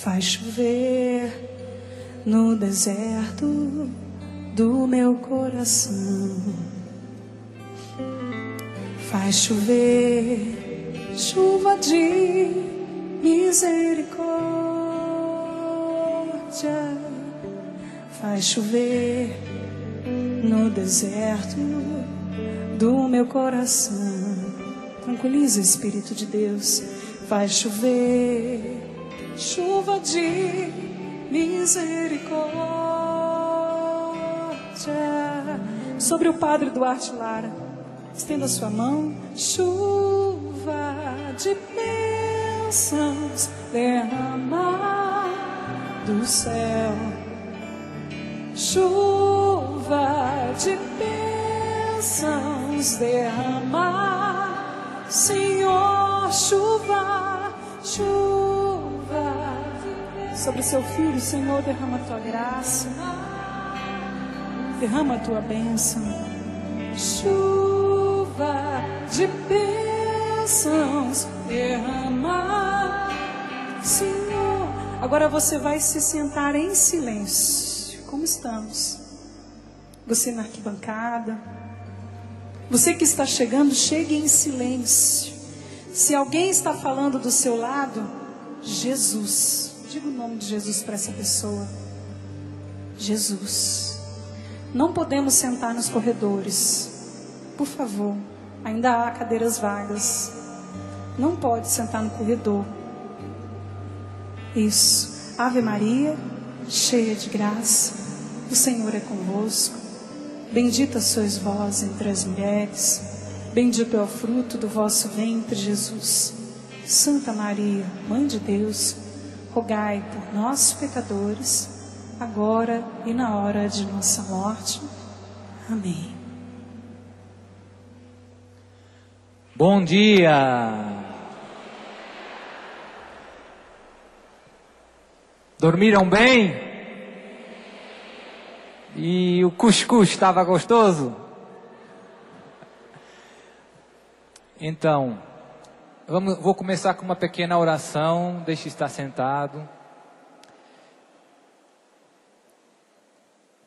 Faz chover no deserto do meu coração. Faz chover chuva de misericórdia. Faz chover no deserto do meu coração. Tranquiliza, Espírito de Deus. Faz chover chuva de misericórdia sobre o Padre Duarte Lara. Estenda sua mão. Chuva de bênçãos derramar do céu. Chuva de bênçãos derramar, Senhor. Chuva, chuva sobre o seu filho, Senhor. Derrama a tua graça, derrama a tua bênção. Chuva de bênçãos derramar, Senhor. Agora você vai se sentar em silêncio, como estamos. Você na arquibancada, você que está chegando, chegue em silêncio. Se alguém está falando do seu lado, Jesus, diga o nome de Jesus para essa pessoa. Jesus. Não podemos sentar nos corredores, por favor, ainda há cadeiras vagas. Não pode sentar no corredor. Isso. Ave Maria, cheia de graça, o Senhor é convosco. Bendita sois vós entre as mulheres, bendito é o fruto do vosso ventre, Jesus. Santa Maria, Mãe de Deus, rogai por nós, pecadores, agora e na hora de nossa morte. Amém. Bom dia! Dormiram bem? E o cuscuz estava gostoso? Então, vou começar com uma pequena oração. Deixe estar sentado.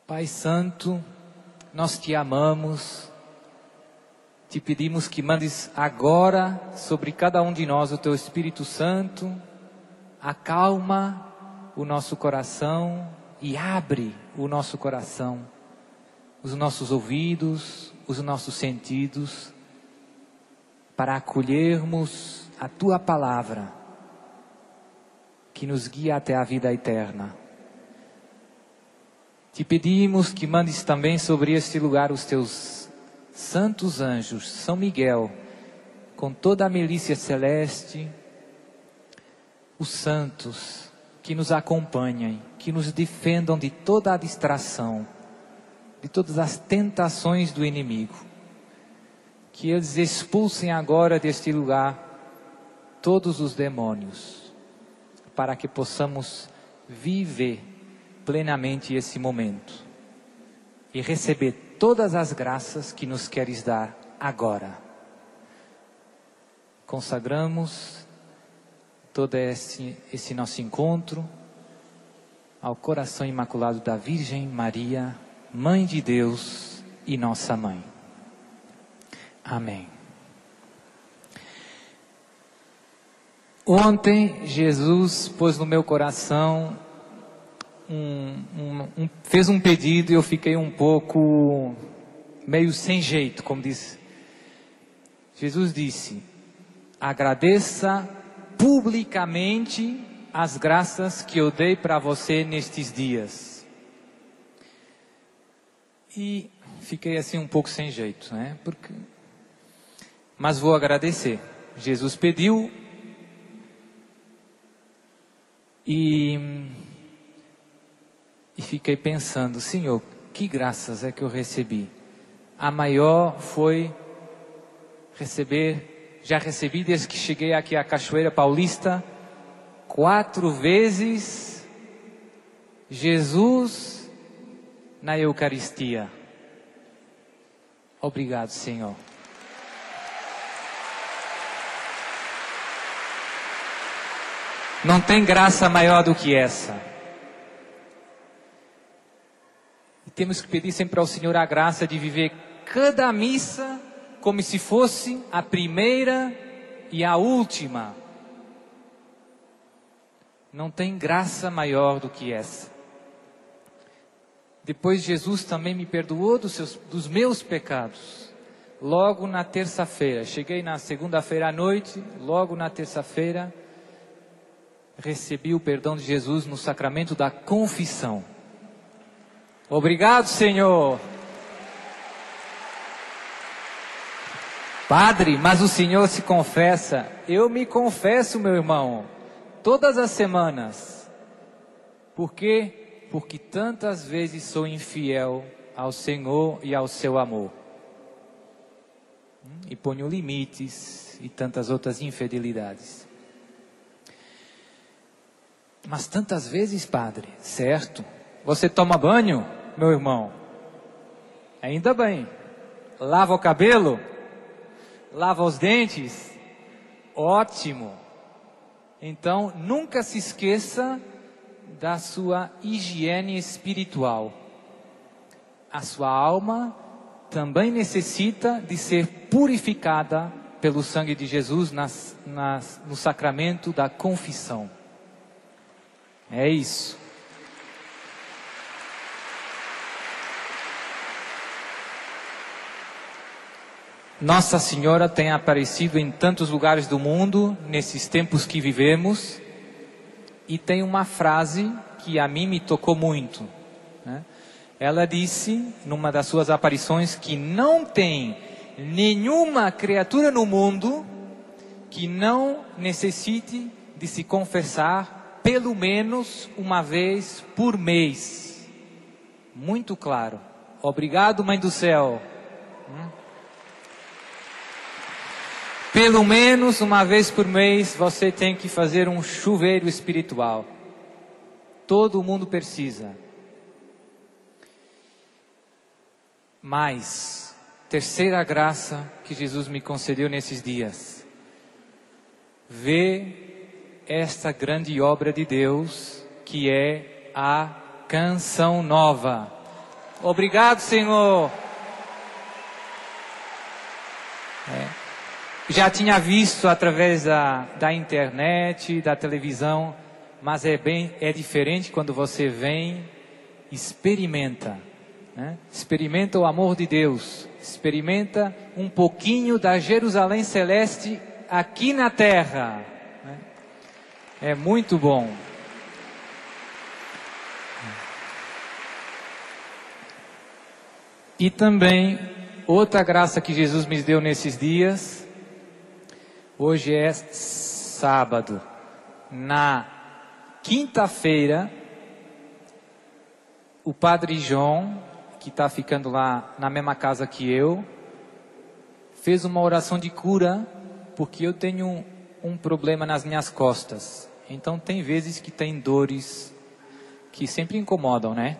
Pai Santo, nós te amamos. Te pedimos que mandes agora sobre cada um de nós o teu Espírito Santo. Acalma o nosso coração e abre o nosso coração, os nossos ouvidos, os nossos sentidos, para acolhermos a tua palavra, que nos guia até a vida eterna. Te pedimos que mandes também sobre este lugar os teus santos anjos, São Miguel, com toda a milícia celeste, os santos que nos acompanhem, que nos defendam de toda a distração, de todas as tentações do inimigo. Que eles expulsem agora deste lugar todos os demônios, para que possamos viver plenamente esse momento e receber todas as graças que nos queres dar agora. Consagramos todo esse nosso encontro ao coração imaculado da Virgem Maria, Mãe de Deus e nossa Mãe. Amém. Ontem Jesus pôs no meu coração, fez um pedido e eu fiquei um pouco meio sem jeito, como disse. Jesus disse: agradeça publicamente as graças que eu dei para você nestes dias. E fiquei assim um pouco sem jeito, né? Mas vou agradecer. Jesus pediu e fiquei pensando: Senhor, que graças é que eu recebi? A maior foi já recebi desde que cheguei aqui à Cachoeira Paulista, 4 vezes Jesus na Eucaristia. Obrigado, Senhor. Não tem graça maior do que essa. E temos que pedir sempre ao Senhor a graça de viver cada missa como se fosse a primeira e a última. Não tem graça maior do que essa. Depois Jesus também me perdoou dos meus pecados. Logo na terça-feira, cheguei na segunda-feira à noite, logo na terça-feira, recebi o perdão de Jesus no sacramento da confissão. Obrigado, Senhor. Padre, mas o Senhor se confessa. Eu me confesso, meu irmão, todas as semanas. Por quê? Porque tantas vezes sou infiel ao Senhor e ao seu amor. E ponho limites e tantas outras infidelidades. Mas tantas vezes, padre, certo? Você toma banho, meu irmão? Ainda bem. Lava o cabelo? Lava os dentes? Ótimo. Então, nunca se esqueça da sua higiene espiritual. A sua alma também necessita de ser purificada pelo sangue de Jesus no sacramento da confissão. É isso. Nossa Senhora tem aparecido em tantos lugares do mundo, nesses tempos que vivemos, e tem uma frase que a mim me tocou muito, né? Ela disse, numa das suas aparições, que não tem nenhuma criatura no mundo que não necessite de se confessar pelo menos uma vez por mês. Muito claro. Obrigado, Mãe do Céu. Pelo menos uma vez por mês você tem que fazer um chuveiro espiritual. Todo mundo precisa. Mas, terceira graça que Jesus me concedeu nesses dias. Ver esta grande obra de Deus, que é a Canção Nova. Obrigado, Senhor. Já tinha visto através da internet, da televisão, mas é diferente quando você vem, experimenta, né? Experimenta o amor de Deus, experimenta um pouquinho da Jerusalém Celeste aqui na terra. É muito bom. E também, outra graça que Jesus me deu nesses dias, hoje é sábado. Na quinta-feira, o Padre João, que está ficando lá na mesma casa que eu, fez uma oração de cura, porque eu tenho um problema nas minhas costas. Então tem vezes que tem dores que sempre incomodam, né?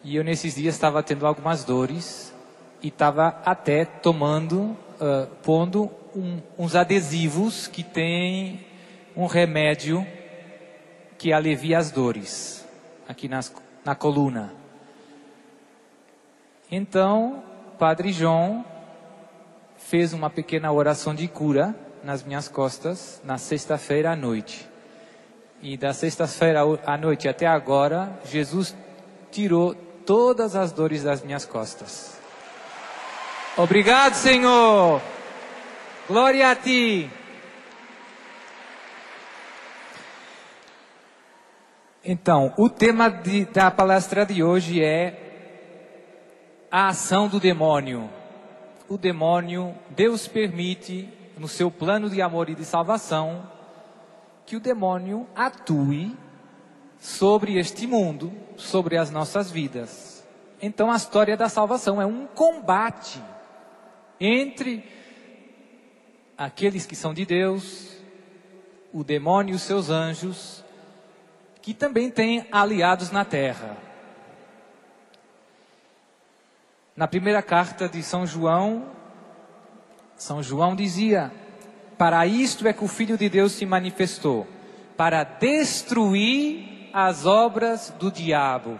E eu nesses dias estava tendo algumas dores e estava até pondo uns adesivos que tem um remédio que alivia as dores aqui na coluna. Então, Padre João fez uma pequena oração de cura nas minhas costas na sexta-feira à noite. E da sexta-feira à noite até agora, Jesus tirou todas as dores das minhas costas. Obrigado, Senhor! Glória a Ti! Então, o tema da palestra de hoje é a ação do demônio. O demônio, Deus permite, no seu plano de amor e de salvação, que o demônio atue sobre este mundo, sobre as nossas vidas. Então a história da salvação é um combate entre aqueles que são de Deus, o demônio e os seus anjos, que também têm aliados na terra. Na primeira carta de São João dizia: para isto é que o Filho de Deus se manifestou, para destruir as obras do diabo.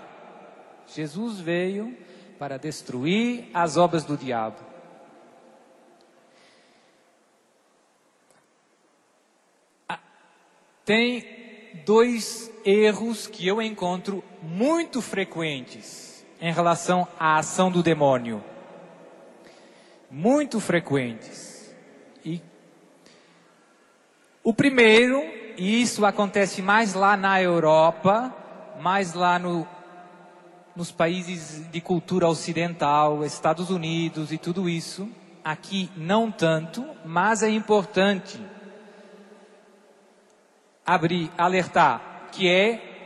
Jesus veio para destruir as obras do diabo. Tem dois erros que eu encontro muito frequentes em relação à ação do demônio. Muito frequentes. E o primeiro, e isso acontece mais lá na Europa, mais lá nos países de cultura ocidental, Estados Unidos e tudo isso. Aqui não tanto, mas é importante alertar,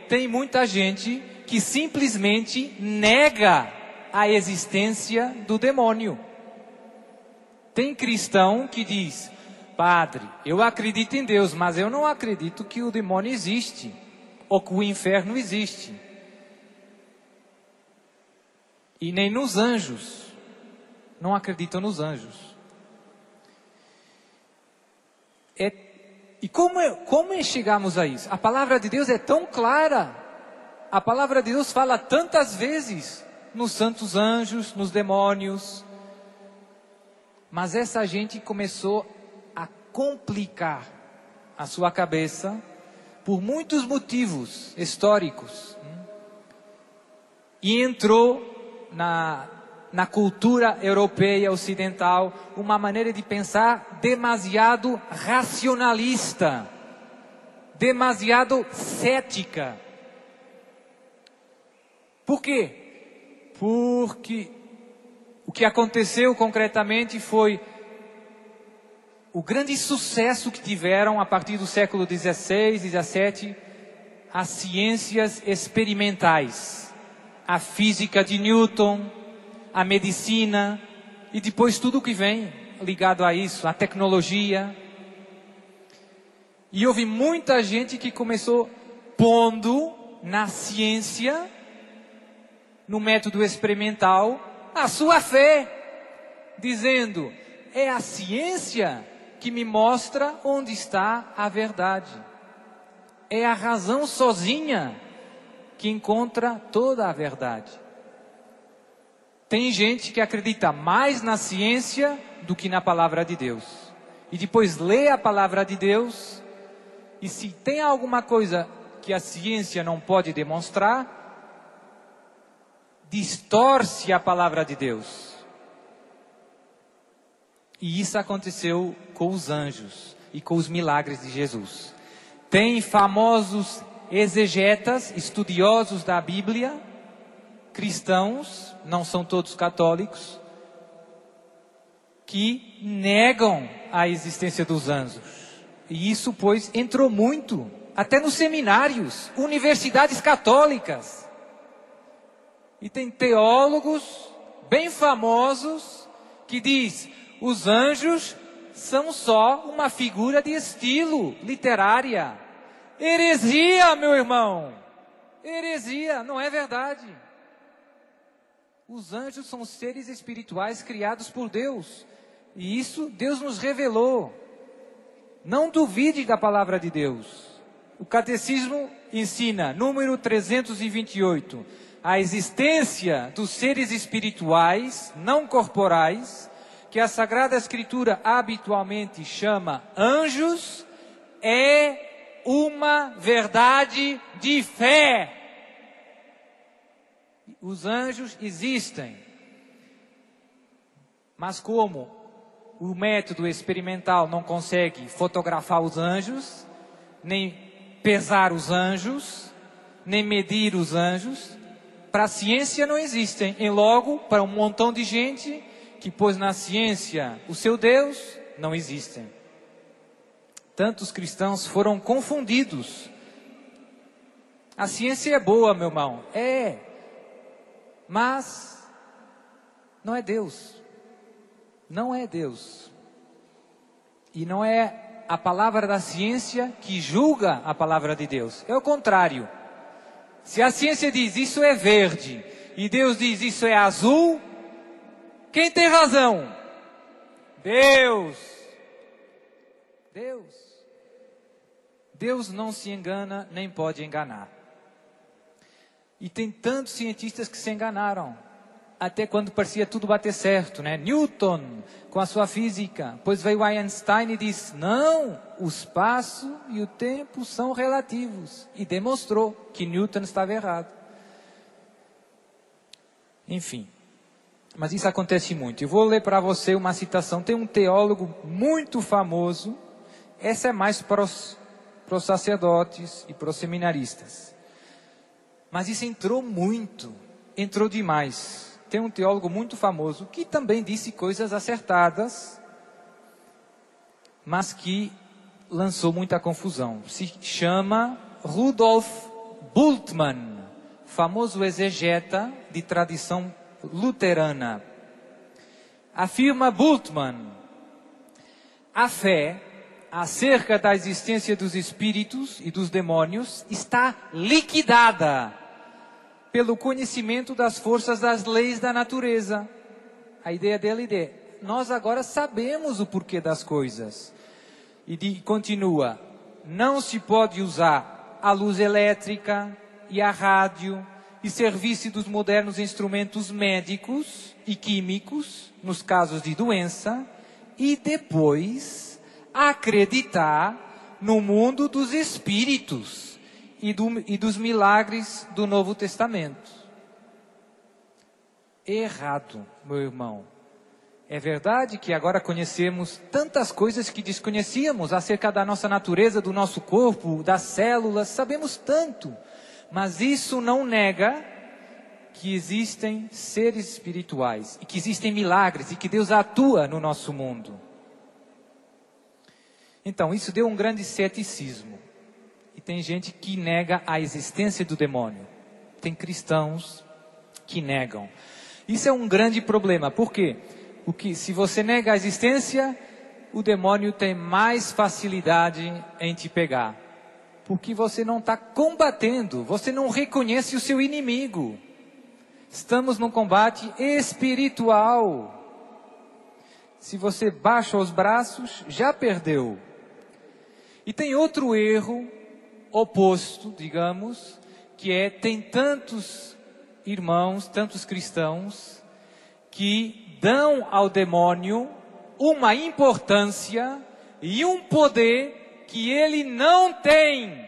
tem muita gente que simplesmente nega a existência do demônio. Tem cristão que diz: padre, eu acredito em Deus, mas eu não acredito que o demônio existe, ou que o inferno existe. E nem nos anjos. Não acreditam nos anjos. E como chegamos a isso? A palavra de Deus é tão clara. A palavra de Deus fala tantas vezes nos santos anjos, nos demônios. Mas essa gente começou a complicar a sua cabeça por muitos motivos históricos. E entrou na cultura europeia ocidental uma maneira de pensar demasiado racionalista, demasiado cética. Por quê? Porque o que aconteceu concretamente foi o grande sucesso que tiveram a partir do século XVI, XVII, as ciências experimentais, a física de Newton, a medicina e depois tudo o que vem ligado a isso, a tecnologia. E houve muita gente que começou pondo na ciência, no método experimental, a sua fé, dizendo: é a ciência que me mostra onde está a verdade. É a razão sozinha que encontra toda a verdade. Tem gente que acredita mais na ciência do que na palavra de Deus. E depois lê a palavra de Deus, e se tem alguma coisa que a ciência não pode demonstrar, distorce a palavra de Deus. E isso aconteceu com os anjos e com os milagres de Jesus. Tem famosos exegetas, estudiosos da Bíblia, cristãos, não são todos católicos, que negam a existência dos anjos. E isso, pois, entrou muito, até nos seminários, universidades católicas. E tem teólogos bem famosos que diz: os anjos são só uma figura de estilo literária. Heresia, meu irmão! Heresia, não é verdade. Os anjos são seres espirituais criados por Deus. E isso Deus nos revelou. Não duvide da palavra de Deus. O catecismo ensina, número 328, a existência dos seres espirituais, não corporais, que a Sagrada Escritura habitualmente chama anjos, é uma verdade de fé. Os anjos existem. Mas como o método experimental não consegue fotografar os anjos, nem pesar os anjos, nem medir os anjos, para a ciência não existem. E logo, para um montão de gente que pôs na ciência o seu Deus, não existem. Tantos cristãos foram confundidos. A ciência é boa, meu irmão. É. Mas não é Deus. Não é Deus. E não é a palavra da ciência que julga a palavra de Deus. É o contrário. Se a ciência diz isso é verde e Deus diz isso é azul, quem tem razão? Deus. Deus. Deus não se engana, nem pode enganar. E tem tantos cientistas que se enganaram, até quando parecia tudo bater certo, né? Newton, com a sua física. Depois veio Einstein e disse, não, o espaço e o tempo são relativos. E demonstrou que Newton estava errado. Enfim, mas isso acontece muito. Eu vou ler para você uma citação. Tem um teólogo muito famoso, essa é mais para os sacerdotes e para os seminaristas. Mas isso entrou muito, entrou demais. Tem um teólogo muito famoso que também disse coisas acertadas, mas que lançou muita confusão. Se chama Rudolf Bultmann, famoso exegeta de tradição luterana. Afirma Bultmann, a fé acerca da existência dos espíritos e dos demônios está liquidada pelo conhecimento das forças das leis da natureza. A ideia dele é, nós agora sabemos o porquê das coisas. E continua, não se pode usar a luz elétrica e a rádio e serviço dos modernos instrumentos médicos e químicos, nos casos de doença, e depois acreditar no mundo dos espíritos e dos milagres do Novo Testamento. Errado, meu irmão. É verdade que agora conhecemos tantas coisas que desconhecíamos acerca da nossa natureza, do nosso corpo, das células, sabemos tanto. Mas isso não nega que existem seres espirituais e que existem milagres e que Deus atua no nosso mundo. Então, isso deu um grande ceticismo. E tem gente que nega a existência do demônio. Tem cristãos que negam. Isso é um grande problema. Por quê? Porque se você nega a existência, o demônio tem mais facilidade em te pegar. Porque você não está combatendo, você não reconhece o seu inimigo. Estamos num combate espiritual. Se você baixa os braços, já perdeu. E tem outro erro oposto, digamos, que é, tem tantos irmãos, tantos cristãos, que dão ao demônio uma importância e um poder que ele não tem.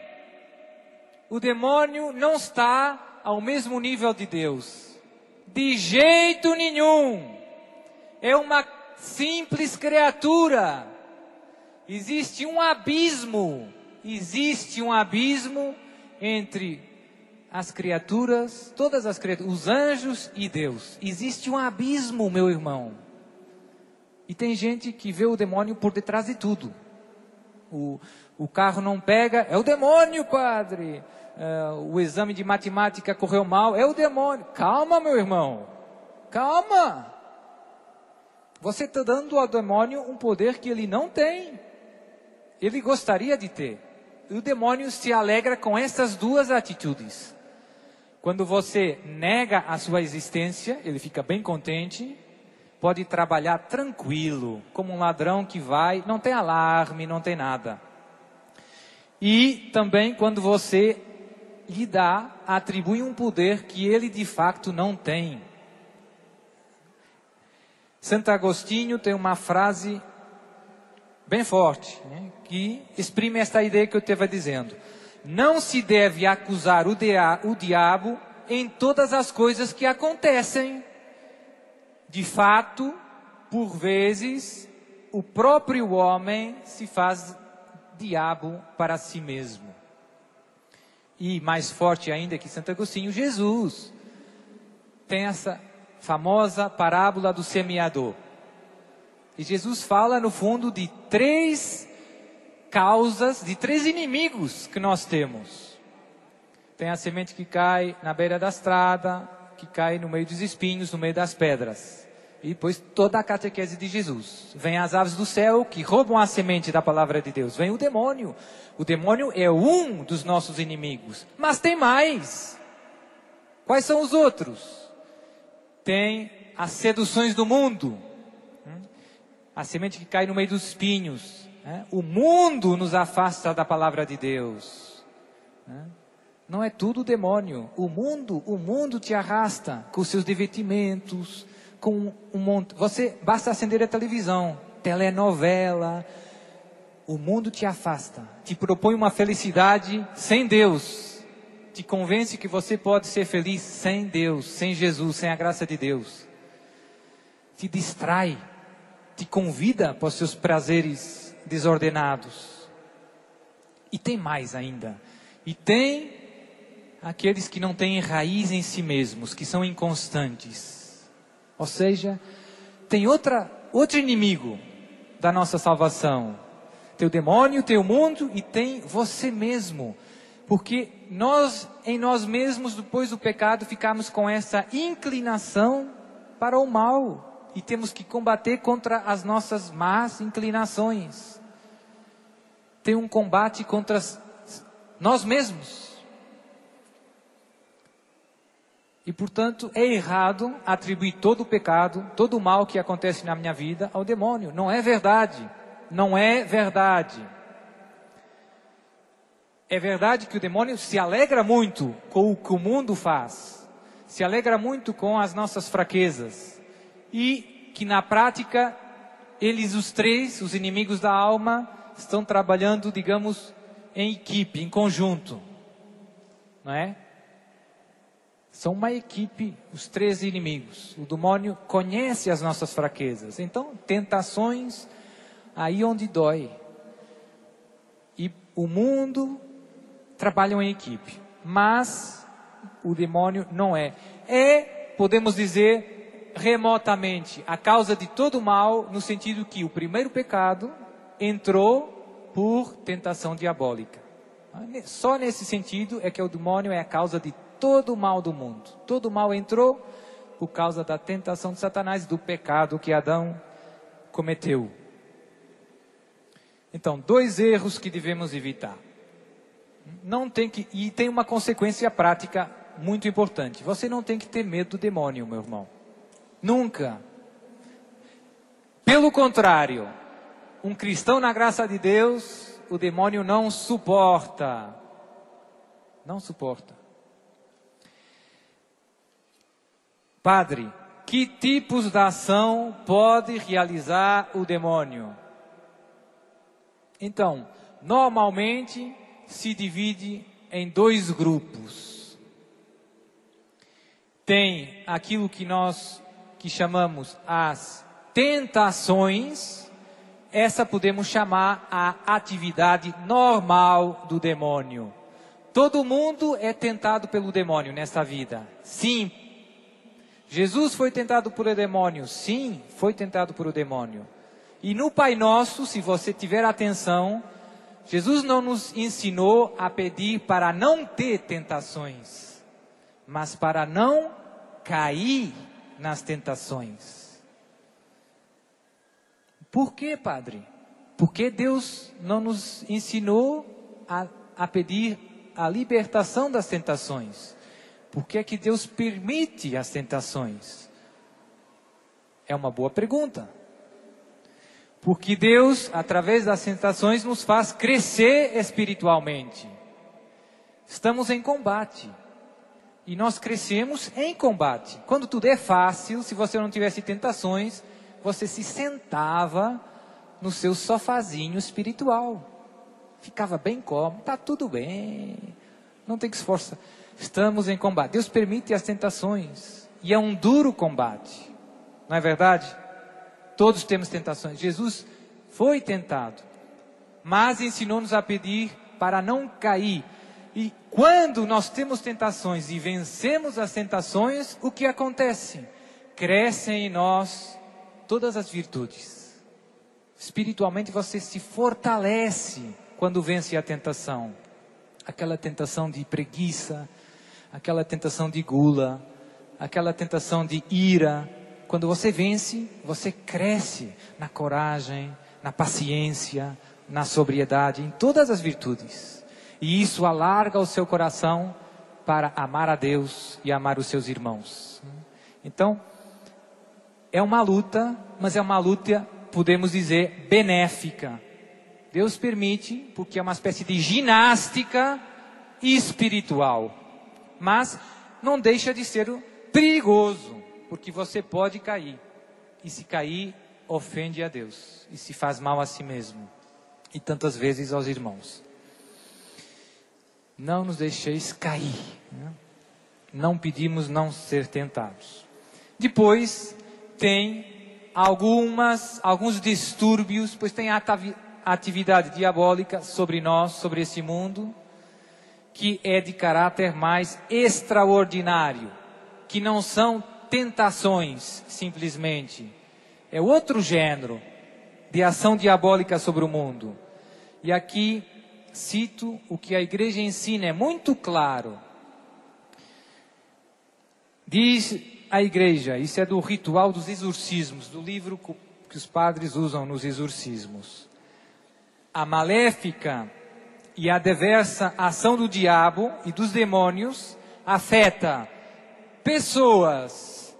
O demônio não está ao mesmo nível de Deus. De jeito nenhum. É uma simples criatura. Existe um abismo entre as criaturas, todas as criaturas, os anjos e Deus. Existe um abismo, meu irmão. E tem gente que vê o demônio por detrás de tudo. O carro não pega, é o demônio, padre. O exame de matemática correu mal, é o demônio. Calma, meu irmão. Calma. Você está dando ao demônio um poder que ele não tem. Ele gostaria de ter. E o demônio se alegra com essas duas atitudes. Quando você nega a sua existência, ele fica bem contente. Pode trabalhar tranquilo, como um ladrão que vai, não tem alarme, não tem nada. E também quando você lhe dá, atribui um poder que ele de fato não tem. Santo Agostinho tem uma frase bem forte, né, que exprime esta ideia que eu estava dizendo. Não se deve acusar o diabo em todas as coisas que acontecem. De fato, por vezes, o próprio homem se faz diabo para si mesmo. E mais forte ainda que Santo Agostinho, Jesus tem essa famosa parábola do semeador. E Jesus fala, no fundo, de 3 causas, de 3 inimigos que nós temos. Tem a semente que cai na beira da estrada, que cai no meio dos espinhos, no meio das pedras. E depois toda a catequese de Jesus. Vem as aves do céu que roubam a semente da palavra de Deus. Vem o demônio. O demônio é um dos nossos inimigos. Mas tem mais. Quais são os outros? Tem as seduções do mundo. A semente que cai no meio dos espinhos. O mundo nos afasta da palavra de Deus. Não é tudo demônio. O mundo te arrasta com seus divertimentos, com um monte. Você basta acender a televisão, telenovela. O mundo te afasta, te propõe uma felicidade sem Deus. Te convence que você pode ser feliz sem Deus, sem Jesus, sem a graça de Deus. Te distrai, te convida para os seus prazeres desordenados. E tem mais ainda. E tem aqueles que não têm raiz em si mesmos, que são inconstantes. Ou seja, tem outro inimigo da nossa salvação. Tem o demônio, tem o mundo e tem você mesmo. Porque em nós mesmos, depois do pecado, ficamos com essa inclinação para o mal. E temos que combater contra as nossas más inclinações. Tem um combate contra nós mesmos. E, portanto, é errado atribuir todo o pecado, todo o mal que acontece na minha vida ao demônio. Não é verdade. Não é verdade. É verdade que o demônio se alegra muito com o que o mundo faz. Se alegra muito com as nossas fraquezas. E que na prática, eles os três, os inimigos da alma, estão trabalhando, digamos, em equipe, em conjunto. Não é? São uma equipe, os três inimigos. O demônio conhece as nossas fraquezas. Então, tentações, aí onde dói. E o mundo trabalham em equipe. Mas o demônio não é. Podemos dizer, remotamente, a causa de todo o mal, no sentido que o primeiro pecado entrou por tentação diabólica. Só nesse sentido é que o demônio é a causa de todo o mal do mundo. Todo o mal entrou por causa da tentação de Satanás, do pecado que Adão cometeu. Então, 2 erros que devemos evitar. E tem uma consequência prática muito importante. Você não tem que ter medo do demônio, meu irmão. Nunca. Pelo contrário, um cristão na graça de Deus, o demônio não suporta. Não suporta. Padre, que tipos de ação pode realizar o demônio? Então, normalmente se divide em 2 grupos. Tem aquilo que nós chamamos as tentações. Essa podemos chamar a atividade normal do demônio. Todo mundo é tentado pelo demônio nesta vida. Sim. Jesus foi tentado por o demônio. Sim, foi tentado por o demônio. E no Pai Nosso, se você tiver atenção, Jesus não nos ensinou a pedir para não ter tentações, mas para não cair nas tentações. Por quê, Padre? Porque Deus não nos ensinou a pedir a libertação das tentações. Por que é que Deus permite as tentações? É uma boa pergunta. Porque Deus, através das tentações, nos faz crescer espiritualmente. Estamos em combate. E nós crescemos em combate. Quando tudo é fácil, se você não tivesse tentações, você se sentava no seu sofazinho espiritual. Ficava bem cómodo, está tudo bem. Não tem que se esforçar. Estamos em combate. Deus permite as tentações. E é um duro combate. Não é verdade? Todos temos tentações. Jesus foi tentado. Mas ensinou-nos a pedir para não cair. E quando nós temos tentações e vencemos as tentações, o que acontece? Crescem em nós todas as virtudes. Espiritualmente você se fortalece quando vence a tentação. Aquela tentação de preguiça, aquela tentação de gula, aquela tentação de ira. Quando você vence, você cresce na coragem, na paciência, na sobriedade, em todas as virtudes. E isso alarga o seu coração para amar a Deus e amar os seus irmãos. Então, é uma luta, mas é uma luta, podemos dizer, benéfica. Deus permite, porque é uma espécie de ginástica espiritual. Mas não deixa de ser perigoso, porque você pode cair. E se cair, ofende a Deus. E se faz mal a si mesmo. E tantas vezes aos irmãos. Não nos deixeis cair. Não pedimos não ser tentados. Depois tem alguns distúrbios, pois tem atividade diabólica sobre nós, sobre esse mundo, que é de caráter mais extraordinário, que não são tentações simplesmente, é outro gênero de ação diabólica sobre o mundo. E aqui cito o que a igreja ensina, é muito claro. Diz a igreja, isso é do ritual dos exorcismos, do livro que os padres usam nos exorcismos. A maléfica e a diversa ação do diabo e dos demônios afeta pessoas,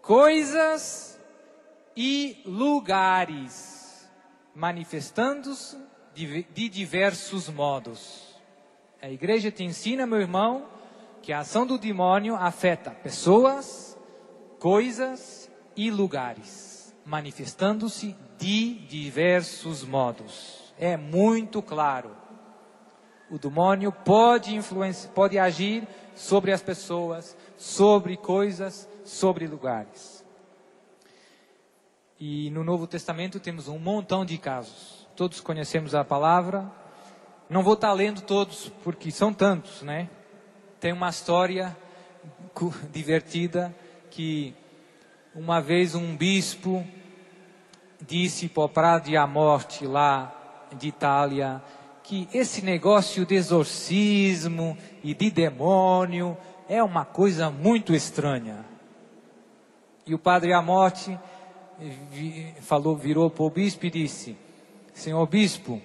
coisas e lugares, manifestando-se de diversos modos. A igreja te ensina, meu irmão, que a ação do demônio afeta pessoas, coisas e lugares, manifestando-se de diversos modos. É muito claro. O demônio pode agir sobre as pessoas, sobre coisas, sobre lugares. E no Novo Testamento temos um montão de casos. Todos conhecemos a palavra. Não vou estar lendo todos, porque são tantos, né? Tem uma história divertida que uma vez um bispo disse para o Prade à Morte lá de Itália que esse negócio de exorcismo e de demônio é uma coisa muito estranha. E o Padre à Morte virou para o bispo e disse: Senhor bispo,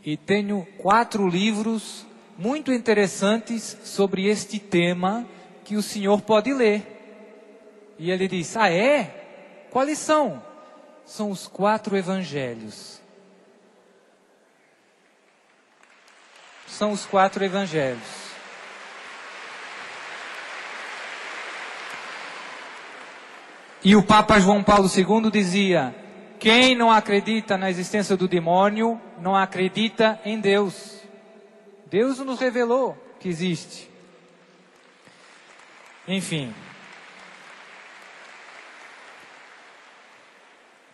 e tenho 4 livros muito interessantes sobre este tema que o senhor pode ler. E ele disse: ah é? Quais são? São os 4 evangelhos. São os 4 evangelhos. E o Papa João Paulo II dizia: quem não acredita na existência do demônio, não acredita em Deus. Deus nos revelou que existe. Enfim.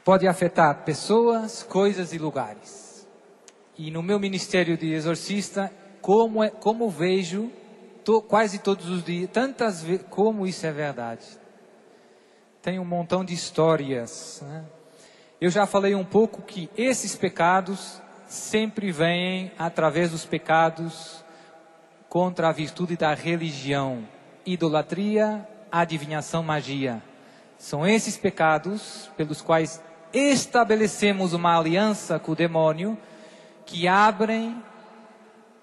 Pode afetar pessoas, coisas e lugares. E no meu ministério de exorcista, como vejo quase todos os dias, tantas vezes, como isso é verdade. Tem um montão de histórias, né? Eu já falei um pouco que esses pecados sempre vêm através dos pecados contra a virtude da religião, idolatria, adivinhação, magia. São esses pecados pelos quais estabelecemos uma aliança com o demônio, que abrem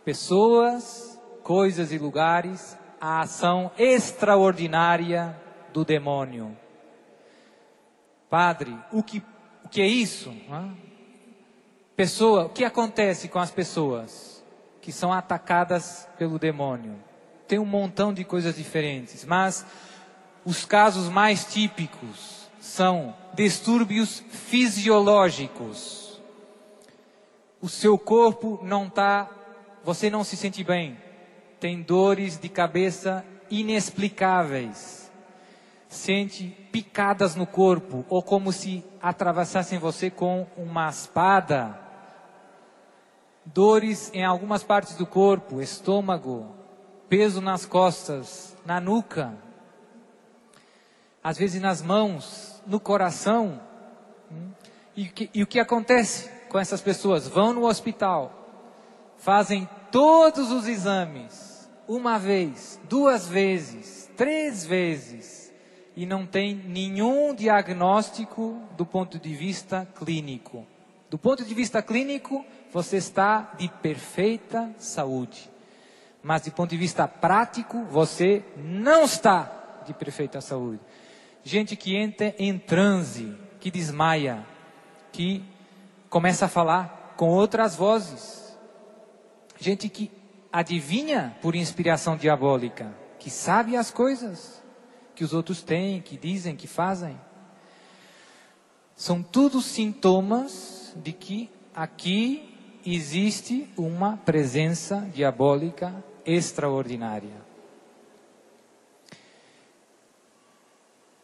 pessoas, coisas e lugares à ação extraordinária do demônio. Padre, o que é isso? O que acontece com as pessoas que são atacadas pelo demônio? Tem um montão de coisas diferentes, mas os casos mais típicos são distúrbios fisiológicos. O seu corpo você não se sente bem, tem dores de cabeça inexplicáveis, sente picadas no corpo, ou como se atravessassem você com uma espada, dores em algumas partes do corpo, estômago, peso nas costas, na nuca, às vezes nas mãos, no coração. E o que acontece com essas pessoas? Vão no hospital, fazem todos os exames, 1 vez, 2 vezes, 3 vezes, e não tem nenhum diagnóstico do ponto de vista clínico. Do ponto de vista clínico, você está de perfeita saúde. Mas do ponto de vista prático, você não está de perfeita saúde. Gente que entra em transe, que desmaia, que começa a falar, com outras vozes. Gente que adivinha por inspiração diabólica, que sabe as coisas que os outros têm, que dizem, que fazem. São tudo sintomas de que aqui existe uma presença diabólica extraordinária.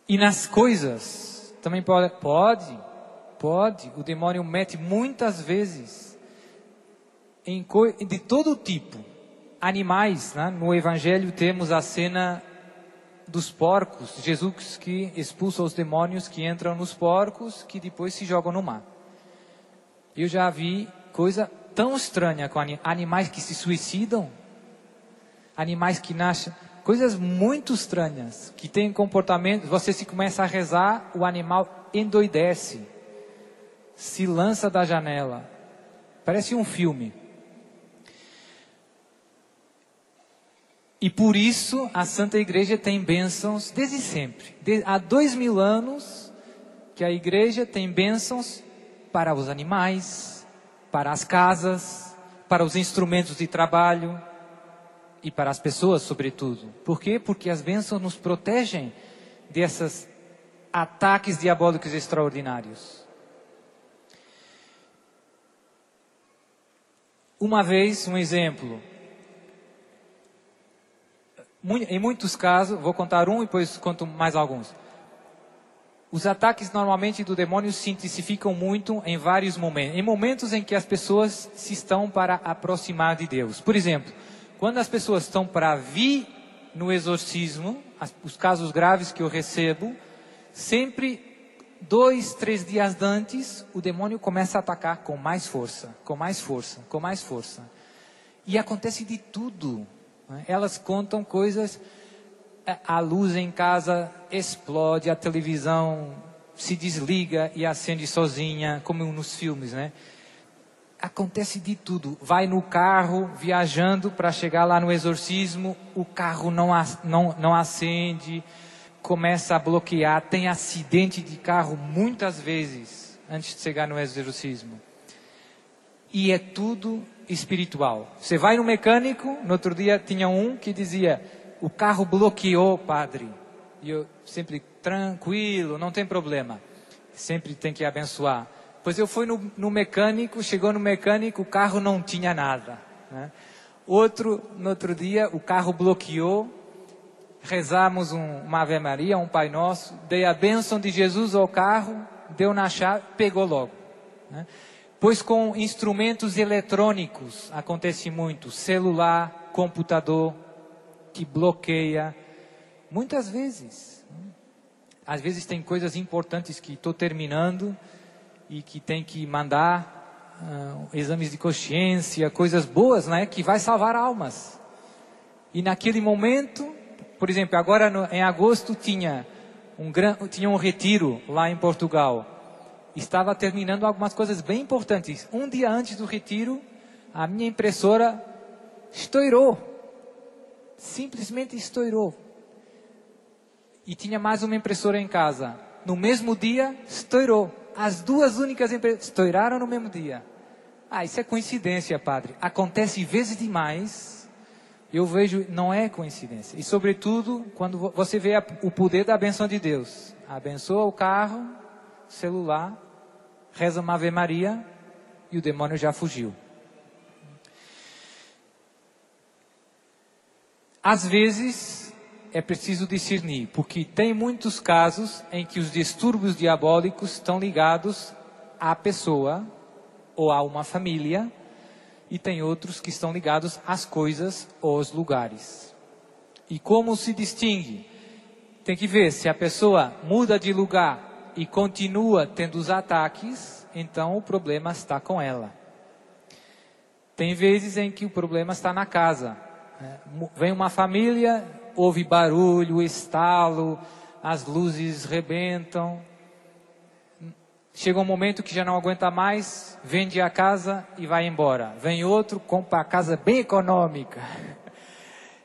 E nas coisas, também pode. O demônio mete muitas vezes de todo tipo. Animais, né? No Evangelho temos a cena dos porcos. Jesus que expulsa os demônios que entram nos porcos, que depois se jogam no mar. Eu já vi coisa tão estranha com animais que se suicidam, animais que nascem, coisas muito estranhas, que têm comportamento, você se começa a rezar, o animal endoidece, se lança da janela, parece um filme. E por isso a Santa Igreja tem bênçãos desde sempre. Há 2000 anos que a Igreja tem bênçãos para os animais, para as casas, para os instrumentos de trabalho e para as pessoas, sobretudo. Por quê? Porque as bênçãos nos protegem desses ataques diabólicos extraordinários. Uma vez, um exemplo. Em muitos casos, vou contar um e depois conto mais alguns. Os ataques normalmente do demônio se intensificam muito em vários momentos. Em momentos em que as pessoas se estão para aproximar de Deus. Por exemplo, quando as pessoas estão para vir no exorcismo, os casos graves que eu recebo, sempre 2, 3 dias antes, o demônio começa a atacar com mais força, com mais força, com mais força. E acontece de tudo. Elas contam coisas, a luz em casa explode, a televisão se desliga e acende sozinha, como nos filmes, né? Acontece de tudo. Vai no carro, viajando para chegar lá no exorcismo, o carro não acende, começa a bloquear, tem acidente de carro muitas vezes antes de chegar no exorcismo. E é tudo espiritual. Você vai no mecânico, no outro dia tinha um que dizia, o carro bloqueou, padre. E eu sempre, tranquilo, não tem problema. Sempre tem que abençoar. Pois eu fui no mecânico, chegou no mecânico, o carro não tinha nada. Né? No outro dia, o carro bloqueou, rezamos uma Ave Maria, um Pai Nosso, dei a bênção de Jesus ao carro, deu na chave, pegou logo. Né? Pois com instrumentos eletrônicos acontece muito, celular, computador, que bloqueia, muitas vezes. Às vezes tem coisas importantes que estou terminando e que tem que mandar exames de consciência, coisas boas, né, que vai salvar almas. E naquele momento, por exemplo, agora em agosto tinha um retiro lá em Portugal. Estava terminando algumas coisas bem importantes. Um dia antes do retiro, a minha impressora estourou. Simplesmente estourou. E tinha mais uma impressora em casa. No mesmo dia, estourou. As duas únicas impressoras estouraram no mesmo dia. Isso é coincidência, padre. Acontece vezes demais. Eu vejo, não é coincidência. E sobretudo, quando você vê o poder da benção de Deus. Abençoa o carro, celular, reza uma Ave Maria e o demônio já fugiu. Às vezes é preciso discernir, porque tem muitos casos em que os distúrbios diabólicos estão ligados à pessoa ou a uma família, e tem outros que estão ligados às coisas ou aos lugares. E como se distingue? Tem que ver se a pessoa muda de lugar e continua tendo os ataques, então o problema está com ela. Tem vezes em que o problema está na casa. Vem uma família, ouve barulho, estalo, as luzes rebentam. Chega um momento que já não aguenta mais, vende a casa e vai embora. Vem outro, compra a casa bem econômica.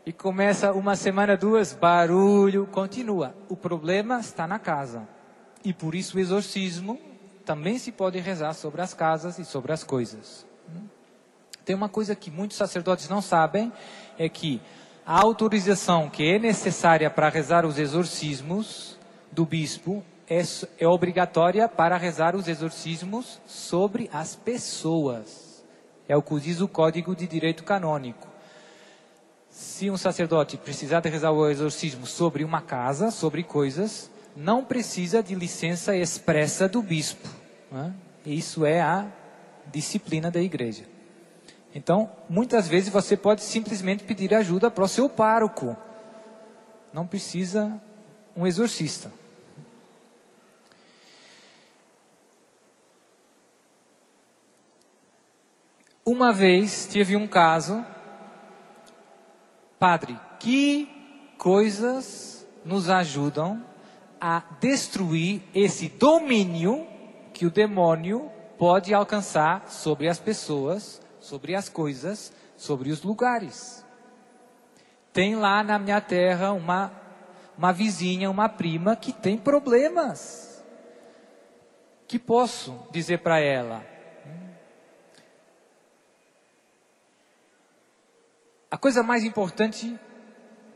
E começa uma semana, 2, barulho, continua. O problema está na casa. E por isso o exorcismo também se pode rezar sobre as casas e sobre as coisas. Tem uma coisa que muitos sacerdotes não sabem, é que a autorização que é necessária para rezar os exorcismos do bispo é obrigatória para rezar os exorcismos sobre as pessoas. É o que diz o Código de Direito Canônico. Se um sacerdote precisar de rezar o exorcismo sobre uma casa, sobre coisas, não precisa de licença expressa do bispo. Né? Isso é a disciplina da igreja. Então, muitas vezes você pode simplesmente pedir ajuda para o seu pároco. Não precisa um exorcista. Uma vez tive um caso, padre, que coisas nos ajudam a destruir esse domínio que o demônio pode alcançar sobre as pessoas, sobre as coisas, sobre os lugares. Tem lá na minha terra uma vizinha, uma prima que tem problemas. Que posso dizer para ela? A coisa mais importante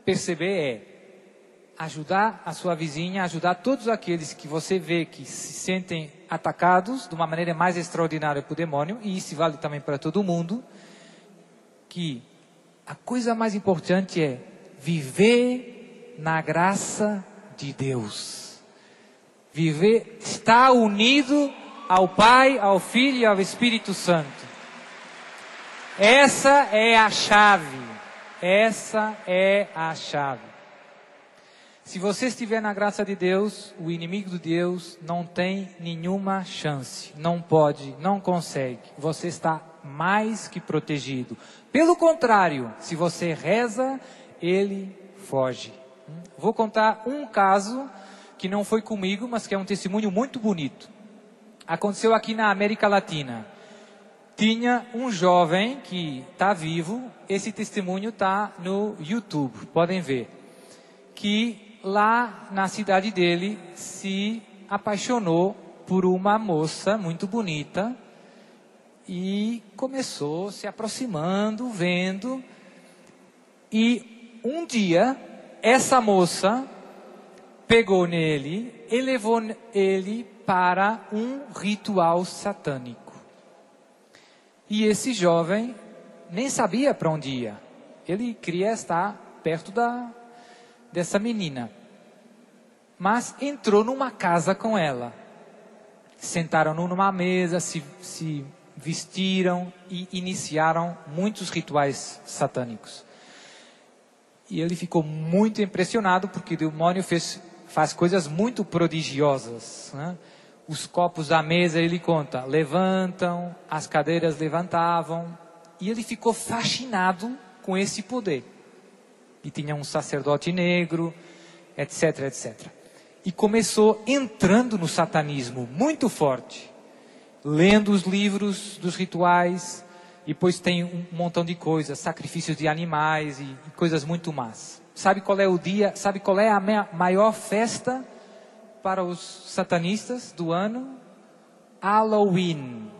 perceber é ajudar a sua vizinha, ajudar todos aqueles que você vê que se sentem atacados de uma maneira mais extraordinária por demônio, e isso vale também para todo mundo, que a coisa mais importante é viver na graça de Deus. Viver, estar unido ao Pai, ao Filho e ao Espírito Santo. Essa é a chave. Essa é a chave. Se você estiver na graça de Deus, o inimigo de Deus não tem nenhuma chance. Não pode, não consegue. Você está mais que protegido. Pelo contrário, se você reza, ele foge. Vou contar um caso que não foi comigo, mas que é um testemunho muito bonito. Aconteceu aqui na América Latina. Tinha um jovem que está vivo, esse testemunho está no YouTube, podem ver, que lá na cidade dele se apaixonou por uma moça muito bonita e começou se aproximando, vendo, e um dia essa moça pegou nele e levou ele para um ritual satânico. E esse jovem nem sabia para onde ia. Ele queria estar perto dessa menina. Mas entrou numa casa com ela. Sentaram numa mesa, se vestiram e iniciaram muitos rituais satânicos. E ele ficou muito impressionado porque o demônio faz coisas muito prodigiosas, né? Os copos da mesa, ele conta, levantam, as cadeiras levantavam. E ele ficou fascinado com esse poder. E tinha um sacerdote negro, etc, etc. E começou entrando no satanismo muito forte. Lendo os livros dos rituais. E depois tem um montão de coisas, sacrifícios de animais e coisas muito más. Sabe qual é o dia, sabe qual é a maior festa para os satanistas do ano? Halloween.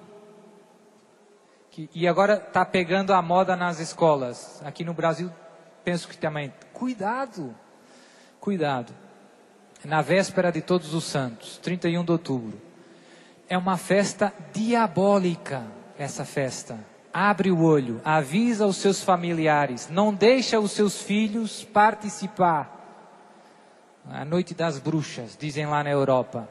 E agora está pegando a moda nas escolas. Aqui no Brasil, penso que também. Cuidado, cuidado. Na véspera de Todos os Santos, 31 de outubro. É uma festa diabólica, essa festa. Abre o olho, avisa os seus familiares, não deixa os seus filhos participar. A noite das bruxas, dizem lá na Europa.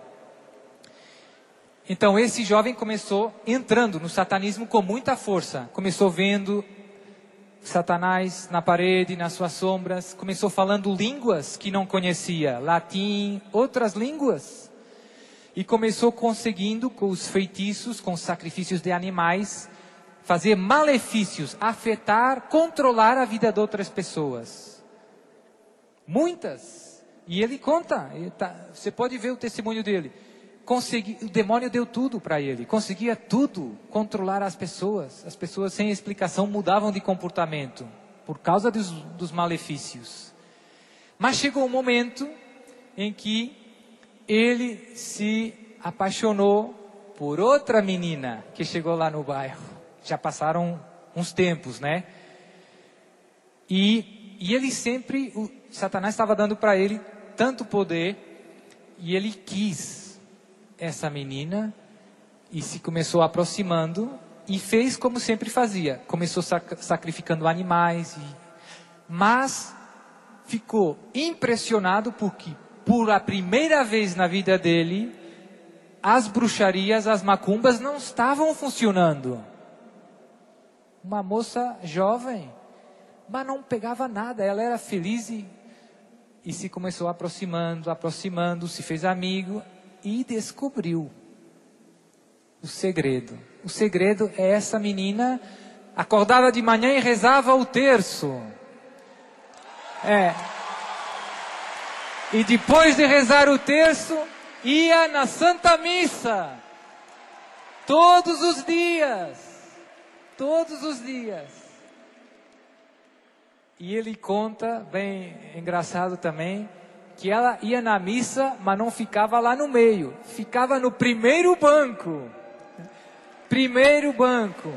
Então esse jovem começou entrando no satanismo com muita força. Começou vendo Satanás na parede, nas suas sombras. Começou falando línguas que não conhecia. Latim, outras línguas. E começou conseguindo, com os feitiços, com os sacrifícios de animais, fazer malefícios, afetar, controlar a vida de outras pessoas. Muitas. E ele conta, você pode ver o testemunho dele. O demônio deu tudo para ele, conseguia tudo, controlar as pessoas. As pessoas sem explicação mudavam de comportamento, por causa dos malefícios. Mas chegou um momento em que ele se apaixonou por outra menina que chegou lá no bairro. Já passaram uns tempos, né? E ele sempre, Satanás estava dando para ele tanto poder, e ele quis essa menina, e se começou aproximando, e fez como sempre fazia. Começou sacrificando animais, mas ficou impressionado porque, por a primeira vez na vida dele, as bruxarias, as macumbas não estavam funcionando. Uma moça jovem, mas não pegava nada, ela era feliz e se começou aproximando, se fez amigo e descobriu o segredo. O segredo é essa menina acordava de manhã e rezava o terço. E depois de rezar o terço, ia na Santa Missa. Todos os dias. Todos os dias. E ele conta, bem engraçado também, que ela ia na missa, mas não ficava lá no meio. Ficava no primeiro banco. Primeiro banco.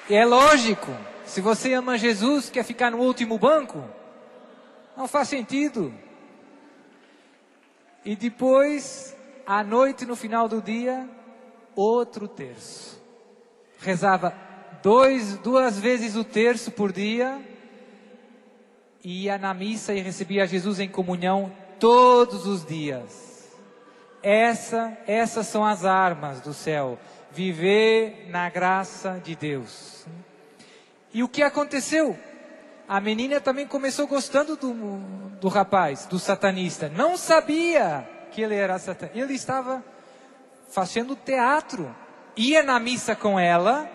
E é lógico, se você ama Jesus, quer ficar no último banco? Não faz sentido. E depois, à noite, no final do dia, outro terço. Rezava duas vezes o terço por dia, ia na missa e recebia Jesus em comunhão todos os dias. Essas são as armas do céu. Viver na graça de Deus. E o que aconteceu? A menina também começou gostando do rapaz, do satanista. Não sabia que ele era satanista. Ele estava fazendo teatro. Ia na missa com ela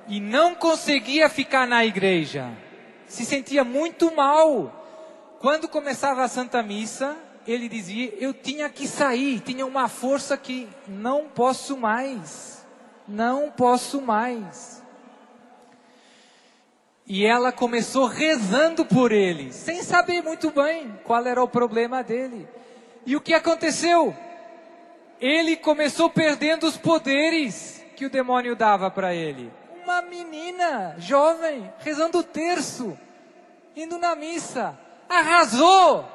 e não conseguia ficar na igreja. Se sentia muito mal. Quando começava a Santa Missa, ele dizia, eu tinha que sair. Tinha uma força que não posso mais. Não posso mais. E ela começou rezando por ele, sem saber muito bem qual era o problema dele. E o que aconteceu? Ele começou perdendo os poderes que o demônio dava para ele. Uma menina jovem, rezando o terço, indo na missa, arrasou!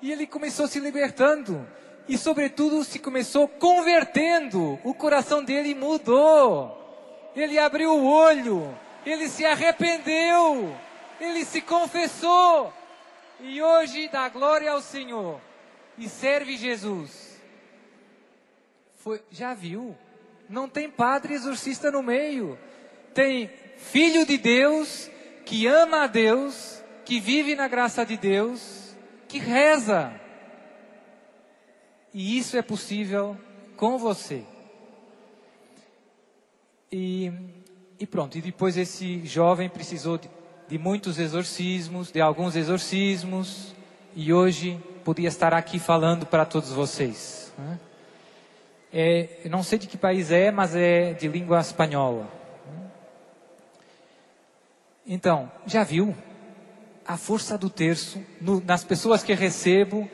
E ele começou se libertando. E sobretudo se começou convertendo. O coração dele mudou. Ele abriu o olho. Ele se arrependeu. Ele se confessou. E hoje dá glória ao Senhor. E serve Jesus. Já viu? Não tem padre exorcista no meio. Tem filho de Deus, que ama a Deus, que vive na graça de Deus, que reza. E isso é possível com você. E pronto, e depois esse jovem precisou de muitos exorcismos, de alguns exorcismos, e hoje podia estar aqui falando para todos vocês. Não sei de que país é, mas é de língua espanhola. Então, já viu? A força do terço, nas pessoas que recebo,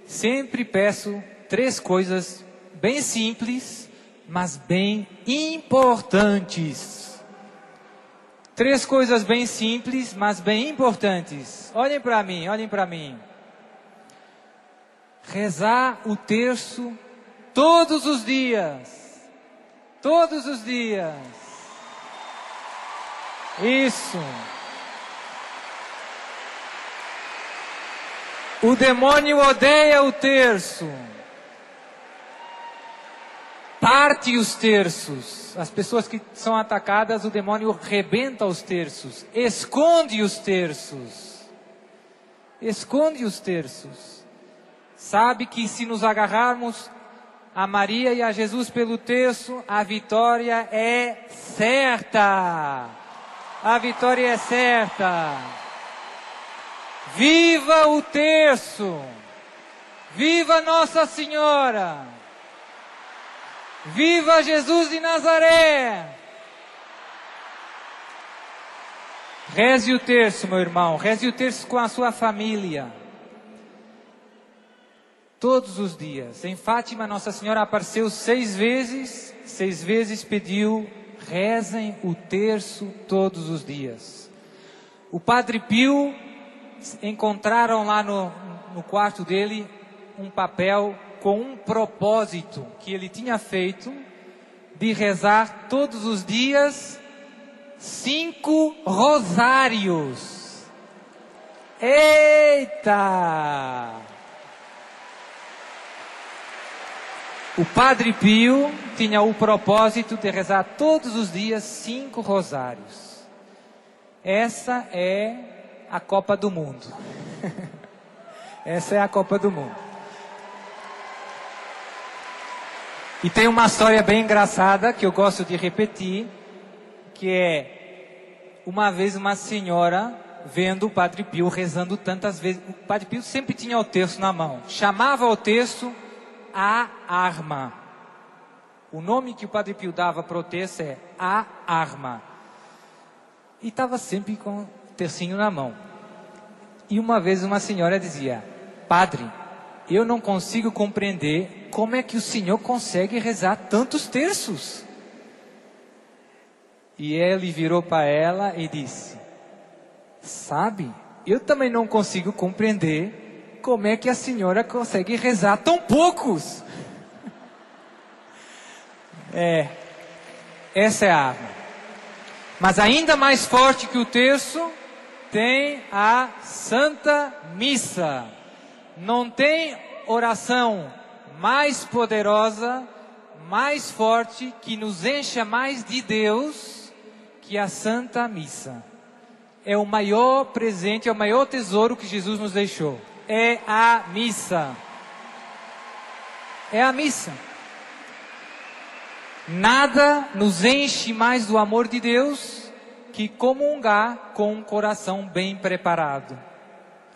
sempre peço 3 coisas bem simples, mas bem importantes. 3 coisas bem simples, mas bem importantes. Olhem para mim, olhem para mim. Rezar o terço todos os dias. Todos os dias. Isso. O demônio odeia o terço. Parte os terços. As pessoas que são atacadas, o demônio rebenta os terços. Esconde os terços. Esconde os terços. Sabe que se nos agarrarmos a Maria e a Jesus pelo terço, a vitória é certa. A vitória é certa. Viva o terço. Viva Nossa Senhora. Viva Jesus de Nazaré! Reze o terço, meu irmão. Reze o terço com a sua família. Todos os dias. Em Fátima, Nossa Senhora apareceu 6 vezes. 6 vezes pediu, rezem o terço todos os dias. O Padre Pio, encontraram lá no quarto dele um papel com um propósito que ele tinha feito de rezar todos os dias 5 rosários. Eita! O Padre Pio tinha o propósito de rezar todos os dias 5 rosários. Essa é a Copa do Mundo. Essa é a Copa do Mundo. E tem uma história bem engraçada que eu gosto de repetir, que é uma vez uma senhora vendo o Padre Pio rezando tantas vezes. O Padre Pio sempre tinha o terço na mão. Chamava o terço a arma. O nome que o Padre Pio dava para o terço é a arma. E estava sempre com o tercinho na mão. E uma vez uma senhora dizia: Padre, eu não consigo compreender como é que o senhor consegue rezar tantos terços. E ele virou para ela e disse: sabe, eu também não consigo compreender como é que a senhora consegue rezar tão poucos. Essa é a arma. Mas ainda mais forte que o terço, tem a Santa Missa. Não tem oração mais poderosa, mais forte, que nos encha mais de Deus, que a Santa Missa. É o maior presente, é o maior tesouro que Jesus nos deixou. É a missa. É a missa. Nada nos enche mais do amor de Deus que comungar com um coração bem preparado.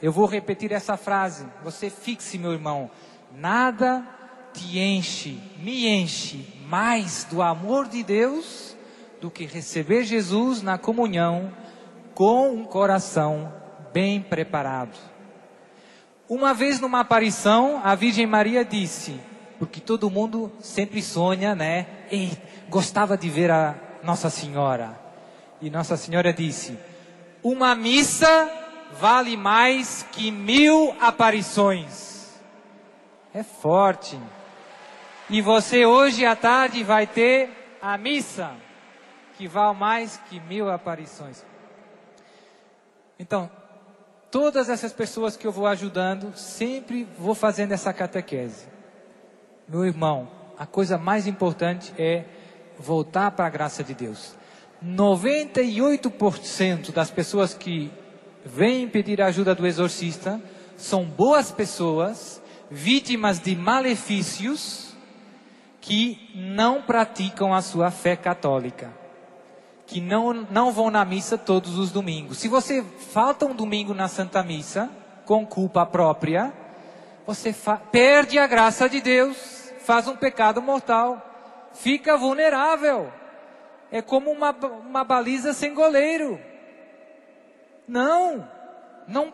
Eu vou repetir essa frase. Você fixe, meu irmão. Nada te enche, me enche mais do amor de Deus do que receber Jesus na comunhão com um coração bem preparado. Uma vez numa aparição, a Virgem Maria disse, porque todo mundo sempre sonha, né? E gostava de ver a Nossa Senhora. E Nossa Senhora disse: uma missa vale mais que 1000 aparições. É forte. E você hoje à tarde vai ter a missa, que vale mais que 1000 aparições. Então, todas essas pessoas que eu vou ajudando, sempre vou fazendo essa catequese. Meu irmão, a coisa mais importante é voltar para a graça de Deus. 98% das pessoas que vêm pedir a ajuda do exorcista são boas pessoas, vítimas de malefícios, que não praticam a sua fé católica, que não vão na missa todos os domingos. Se você falta um domingo na Santa Missa, com culpa própria, você perde a graça de Deus, faz um pecado mortal, fica vulnerável. É como uma baliza sem goleiro. Não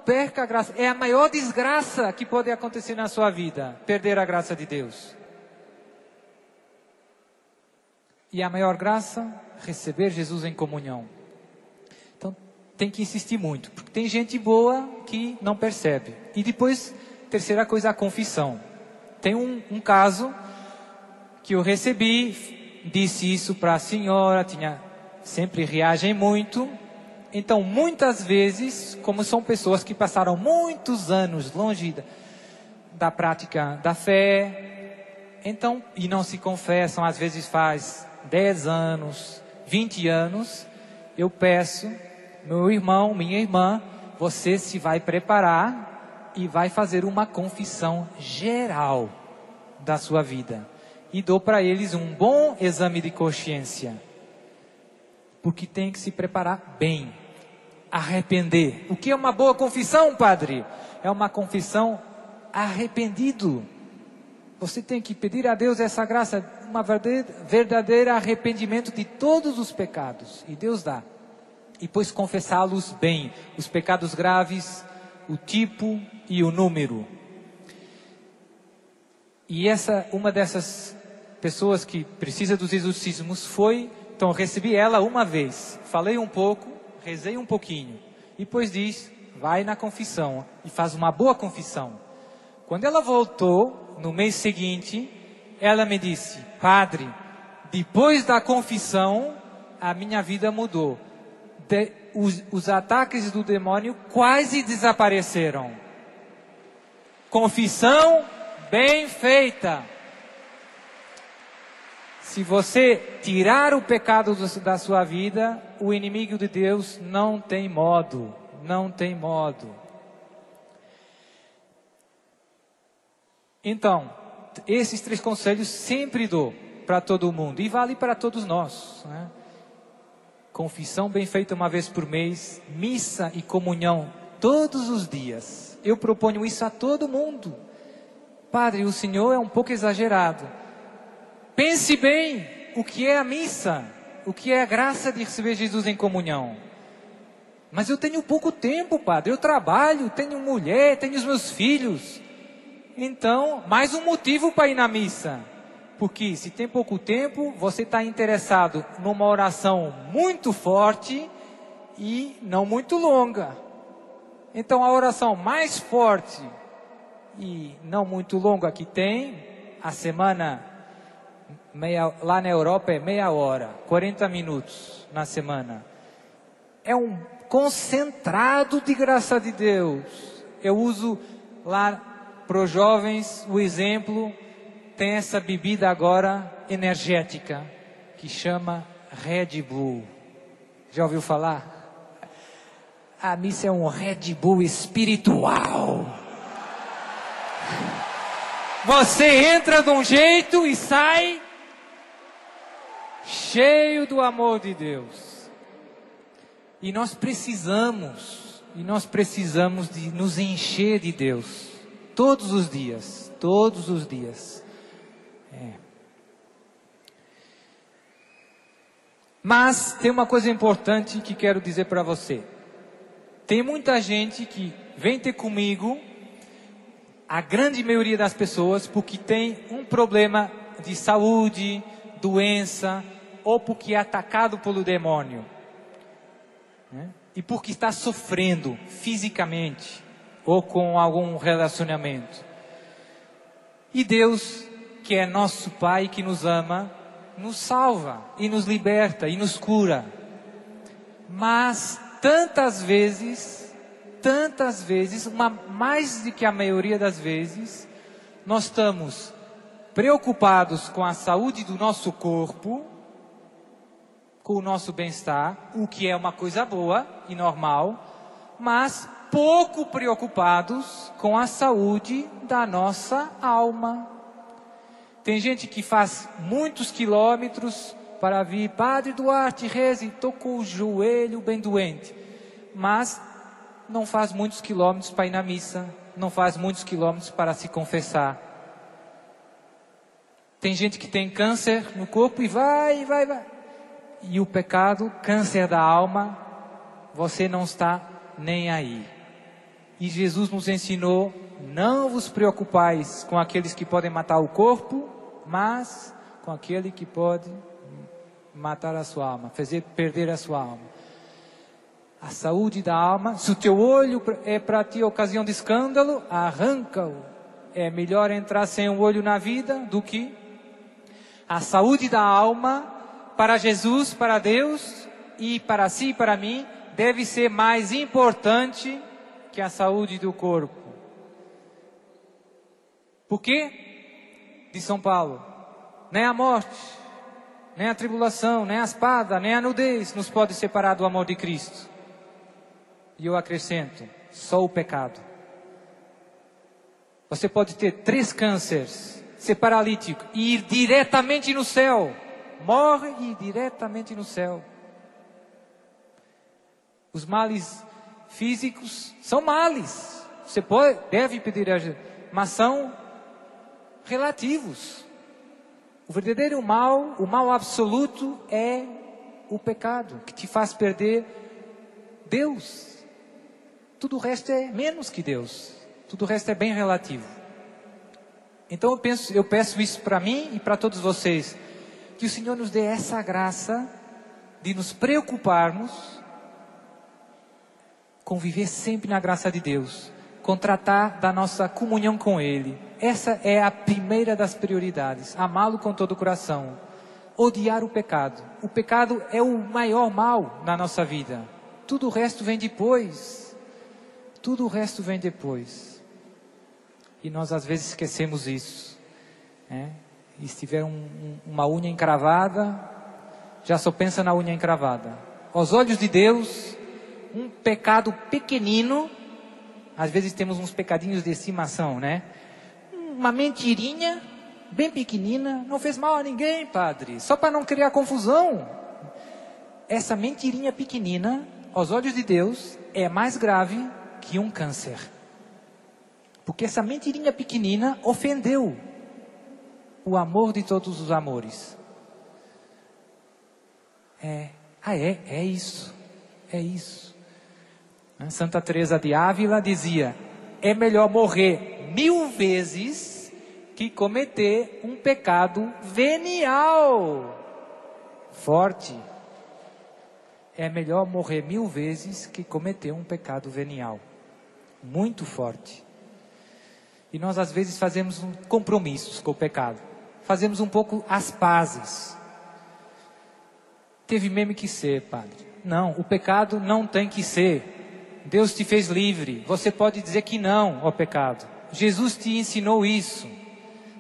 perca a graça. É a maior desgraça que pode acontecer na sua vida, perder a graça de Deus. E a maior graça, receber Jesus em comunhão. Então, tem que insistir muito, porque tem gente boa que não percebe. E depois, terceira coisa, a confissão. Tem um caso que eu recebi, disse isso para a senhora, sempre reagem muito. Então, muitas vezes, como são pessoas que passaram muitos anos longe da prática da fé, então, e não se confessam, às vezes faz 10 anos, 20 anos, eu peço, meu irmão, minha irmã, você se vai preparar e vai fazer uma confissão geral da sua vida. E dou para eles um bom exame de consciência. Porque tem que se preparar bem. Arrepender. O que é uma boa confissão, padre? É uma confissão arrependido. Você tem que pedir a Deus essa graça, uma verdadeiro arrependimento de todos os pecados. E Deus dá. E depois confessá-los bem. Os pecados graves, o tipo e o número. E uma dessas pessoas que precisa dos exorcismos foi, então recebi ela uma vez, falei um pouco, rezei um pouquinho, e depois diz, vai na confissão e faz uma boa confissão. Quando ela voltou, no mês seguinte, ela me disse, padre, depois da confissão, a minha vida mudou. Os ataques do demônio quase desapareceram. Confissão bem feita. Se você tirar o pecado da sua vida, o inimigo de Deus não tem modo. Não tem modo. Então, esses 3 conselhos sempre dou para todo mundo. E vale para todos nós, né? Confissão bem feita uma vez por mês. Missa e comunhão todos os dias. Eu proponho isso a todo mundo. Padre, o senhor é um pouco exagerado. Pense bem o que é a missa. O que é a graça de receber Jesus em comunhão. Mas eu tenho pouco tempo, padre. Eu trabalho, tenho mulher, tenho os meus filhos. Então, mais um motivo para ir na missa. Porque se tem pouco tempo, você está interessado numa oração muito forte e não muito longa. Então, a oração mais forte e não muito longa que tem, a semana, lá na Europa é meia hora, 40 minutos na semana. É um concentrado de graça de Deus. Eu uso lá para os jovens o exemplo, tem essa bebida agora energética, que chama Red Bull. Já ouviu falar? A missa é um Red Bull espiritual. Você entra de um jeito e sai cheio do amor de Deus. E nós precisamos de nos encher de Deus. Todos os dias. Mas tem uma coisa importante que quero dizer para você. Tem muita gente que vem ter comigo, a grande maioria das pessoas, porque tem um problema de saúde, doença, ou porque é atacado pelo demônio. E porque está sofrendo fisicamente, ou com algum relacionamento. E Deus, que é nosso Pai, que nos ama, nos salva, e nos liberta, e nos cura. Mas tantas vezes, mais do que a maioria das vezes, nós estamos preocupados com a saúde do nosso corpo, com o nosso bem-estar, o que é uma coisa boa e normal, mas pouco preocupados com a saúde da nossa alma. Tem gente que faz muitos quilômetros para vir, Padre Duarte, reze, estou com o joelho bem doente, mas não faz muitos quilômetros para ir na missa, não faz muitos quilômetros para se confessar. Tem gente que tem câncer no corpo e vai. E o pecado, câncer da alma, você não está nem aí. E Jesus nos ensinou, não vos preocupais com aqueles que podem matar o corpo, mas com aquele que pode matar a sua alma, fazer perder a sua alma. A saúde da alma, se o teu olho é para ti ocasião de escândalo, arranca-o. É melhor entrar sem um olho na vida do que a saúde da alma, para Jesus, para Deus e para si e para mim, deve ser mais importante que a saúde do corpo. Por quê? De São Paulo, nem a morte, nem a tribulação, nem a espada, nem a nudez nos pode separar do amor de Cristo. E eu acrescento, só o pecado. Você pode ter 3 cânceres, ser paralítico e ir diretamente no céu. Morre e ir diretamente no céu. Os males físicos são males. Você deve pedir ajuda, mas são relativos. O verdadeiro mal, o mal absoluto é o pecado, que te faz perder Deus. Tudo o resto é menos que Deus. Tudo o resto é bem relativo. Então eu peço isso para mim e para todos vocês, que o Senhor nos dê essa graça de nos preocuparmos com viver sempre na graça de Deus, com tratar da nossa comunhão com Ele. Essa é a primeira das prioridades, amá-lo com todo o coração, odiar o pecado. O pecado é o maior mal na nossa vida, tudo o resto vem depois, tudo o resto vem depois. E nós às vezes esquecemos isso, né? E se tiver uma unha encravada, já só pensa na unha encravada. Aos olhos de Deus, um pecado pequenino, às vezes temos uns pecadinhos de estimação, né? Uma mentirinha, bem pequenina, não fez mal a ninguém, padre, só para não criar confusão. Essa mentirinha pequenina, aos olhos de Deus, é mais grave que um câncer. Porque essa mentirinha pequenina ofendeu o amor de todos os amores. É isso. Santa Teresa de Ávila dizia: é melhor morrer 1000 vezes que cometer um pecado venial. Forte. É melhor morrer 1000 vezes que cometer um pecado venial. Muito forte. E nós às vezes fazemos compromissos com o pecado. Fazemos um pouco as pazes. Teve mesmo que ser, padre. Não, o pecado não tem que ser. Deus te fez livre. Você pode dizer que não ao pecado. Jesus te ensinou isso.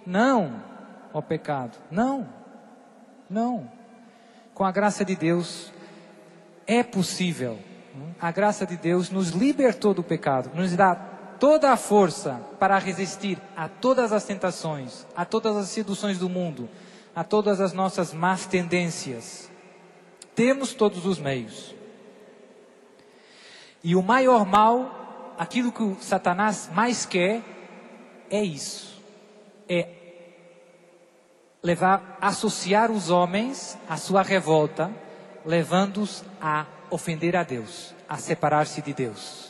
Não ao pecado. Não. Com a graça de Deus é possível. A graça de Deus nos libertou do pecado. Nos dá toda a força para resistir a todas as tentações, a todas as seduções do mundo, a todas as nossas más tendências. Temos todos os meios. E o maior mal, aquilo que o Satanás mais quer, é isso. É associar os homens à sua revolta, levando-os a ofender a Deus, a separar-se de Deus.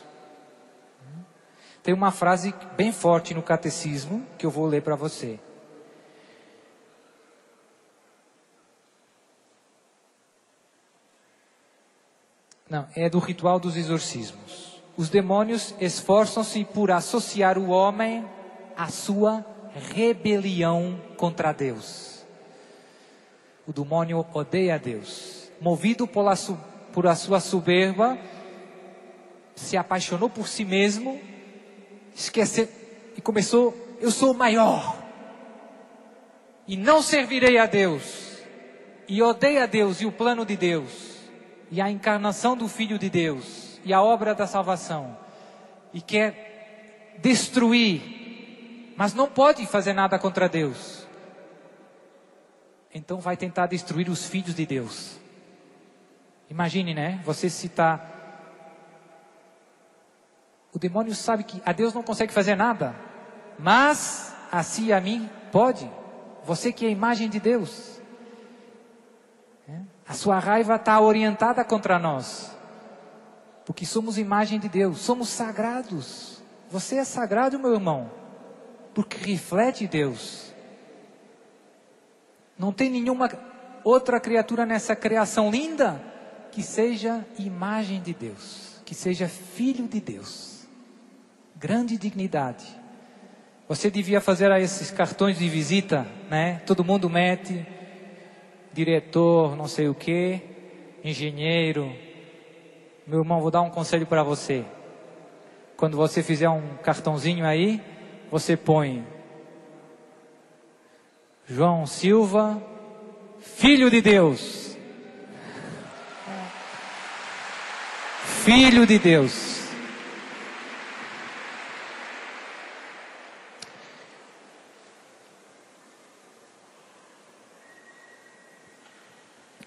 Tem uma frase bem forte no catecismo que eu vou ler para você. Não, é do ritual dos exorcismos. Os demônios esforçam-se por associar o homem à sua rebelião contra Deus. O demônio odeia Deus. Movido por a sua soberba, se apaixonou por si mesmo, esqueceu e começou: eu sou o maior e não servirei a Deus, e odeia Deus e o plano de Deus e a encarnação do Filho de Deus e a obra da salvação, e quer destruir, mas não pode fazer nada contra Deus. Então vai tentar destruir os filhos de Deus. Imagine, né? Você citar. O demônio sabe que a Deus não consegue fazer nada, mas a si e a mim pode. Você que é a imagem de Deus. A sua raiva está orientada contra nós, porque somos imagem de Deus, somos sagrados. Você é sagrado, meu irmão, porque reflete Deus. Não tem nenhuma outra criatura nessa criação linda que seja imagem de Deus, que seja filho de Deus. Grande dignidade. Você devia fazer esses cartões de visita, né? Todo mundo mete diretor, não sei o que, engenheiro. Meu irmão, vou dar um conselho para você. Quando você fizer um cartãozinho aí, você põe João Silva, filho de Deus. Filho de Deus.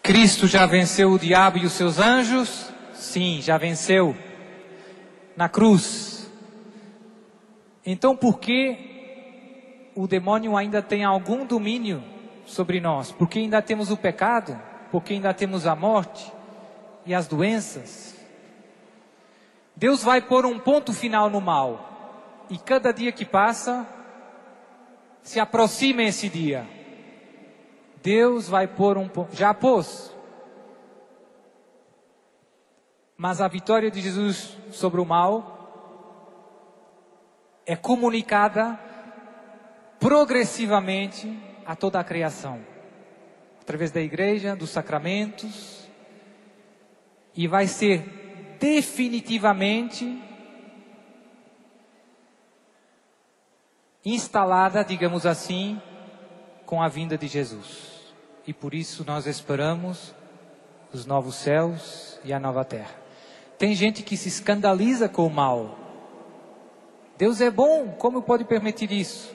Cristo já venceu o diabo e os seus anjos? Sim, já venceu. Na cruz. Então por que o demônio ainda tem algum domínio sobre nós? Porque ainda temos o pecado? Porque ainda temos a morte e as doenças? Deus vai pôr um ponto final no mal. E cada dia que passa, Se aproxima esse dia. Deus vai pôr um ponto. Já pôs. Mas a vitória de Jesus sobre o mal é comunicada progressivamente a toda a criação. Através da igreja, dos sacramentos. E vai ser definitivamente instalada, digamos assim, com a vinda de Jesus. E por isso nós esperamos os novos céus e a nova terra. Tem gente que se escandaliza com o mal. Deus é bom, como pode permitir isso?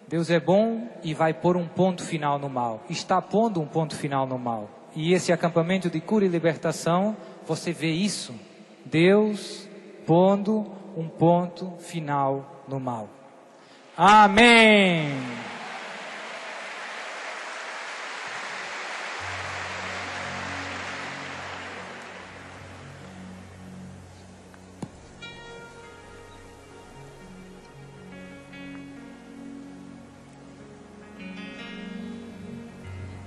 Deus é bom e vai pôr um ponto final no mal. Está pondo um ponto final no mal. E esse acampamento de cura e libertação, você vê isso. Deus pondo um ponto final no mal. Amém!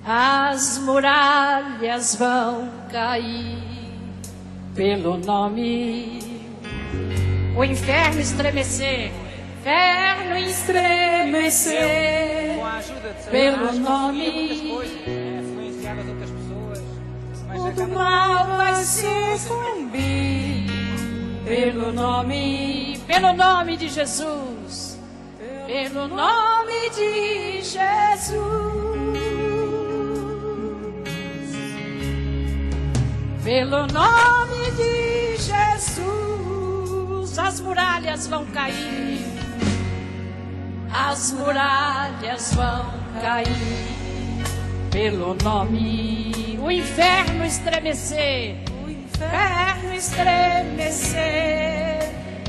As muralhas vão cair pelo nome, o inferno estremecer, inferno estremecer pelo nome, todo mal vai sucumbir pelo nome de Jesus, pelo nome de Jesus. Pelo nome de Jesus, as muralhas vão cair. As muralhas vão cair. Pelo nome, o inferno estremecer. O inferno estremecer.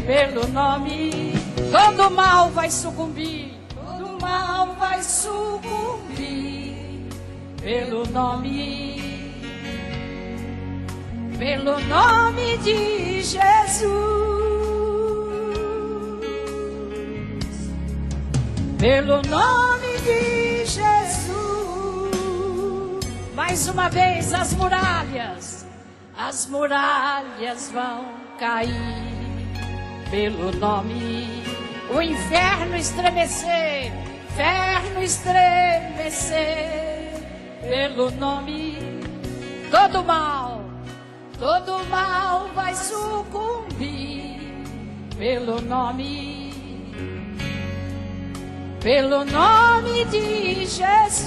Pelo nome, todo mal vai sucumbir. Todo mal vai sucumbir. Pelo nome de Jesus, pelo nome de Jesus. Mais uma vez as muralhas vão cair. Pelo nome, o inferno estremecer, pelo nome, todo mal vai sucumbir pelo nome de Jesus,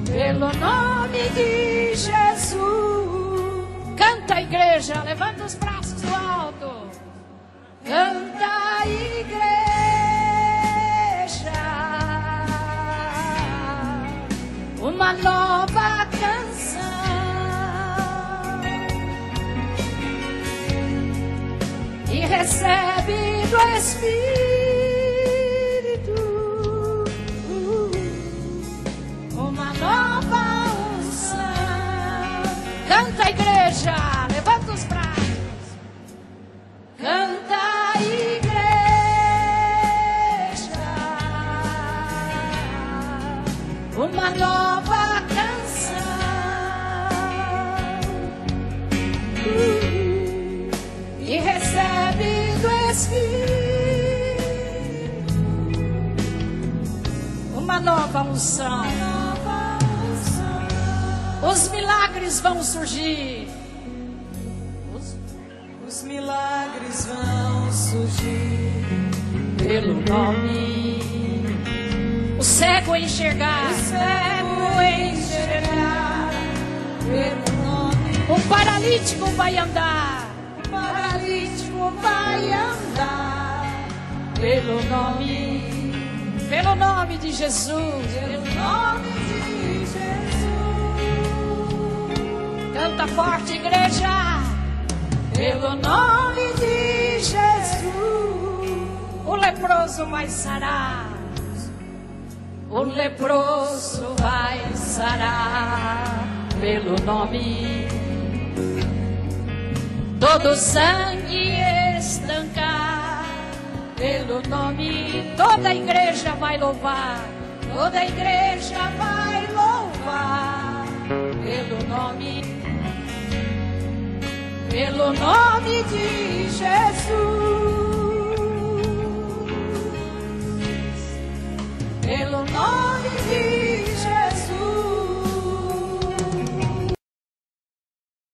pelo nome de Jesus. Canta, igreja, levanta os braços do alto. Canta, igreja. Uma nova canção e recebe do Espírito uma nova unção. Canta, igreja, levanta os braços. Canta, igreja. Uma nova canção e recebe do Espírito uma nova unção. Os milagres vão surgir. Os milagres vão surgir pelo nome. O cego enxergar, pelo nome. O paralítico vai andar, pelo nome de Jesus, pelo nome de Jesus. Canta forte, igreja, pelo nome de Jesus. O leproso vai sarar. O leproso vai sarar pelo nome. Todo sangue estancar pelo nome, toda a igreja vai louvar, toda a igreja vai louvar, pelo nome de Jesus.